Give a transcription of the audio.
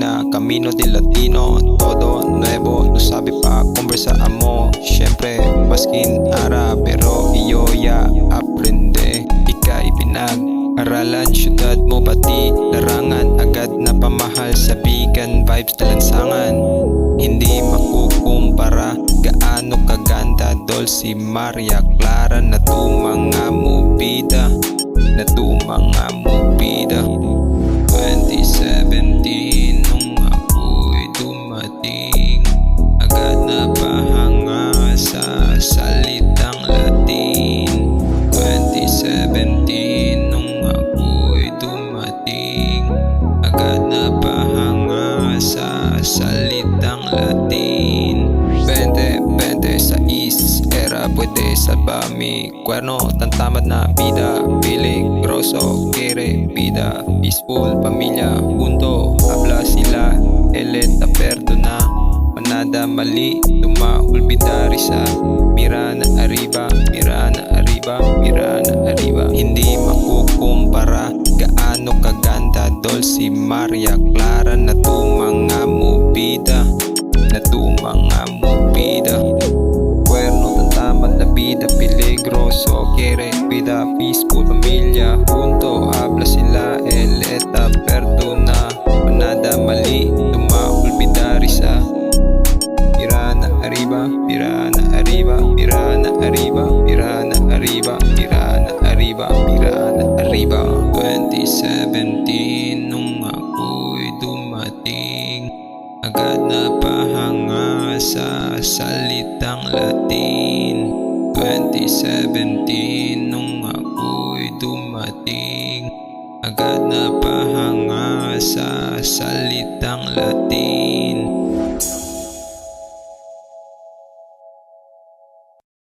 California, Camino de Latino, todo nuevo, no sabe pa conversa amo. Siyempre, maskin ara, pero iyo ya aprende. Ika'y pinag-aralan, syudad mo pati larangan. Agad na pamahal sa bigan, vibes na lansangan. Hindi makukumpara, gaano kaganda Dulce Maria Clara na mga mubida, na mga mubida. 2017 nung ako'y dumating, agad na pahanga sa salitang Latin. 2017 nung ako'y dumating, agad na pahanga sa salitang Latin. 20 sa East era, pwede salba mi cuerno. Tantamad na vida, piling, grosso, kere, vida, peaceful, pamilya, punto, habla sila, eleta, perdona, manada, mali, olvidar isa, mira na arriba, mira na arriba, mira na arriba. Hindi makukumpara, gaano kaganda Dulce Maria Clara na mga mubida, na mga mubida. Cuerno, tantamad na vida, peligroso, quiere vida, peaceful, pamilya, junto, habla sila, eleta, perdona, manada, mali, olvidar isa, mira na arriba, mira na arriba, mira na arriba, mira na arriba, mira na arriba, mira na arriba. 2017 nung ako'y dumating, agad na pahanga sa salitang Latin. 2017 nung ako'y dumating, agad na pahanga sa salitang Latin.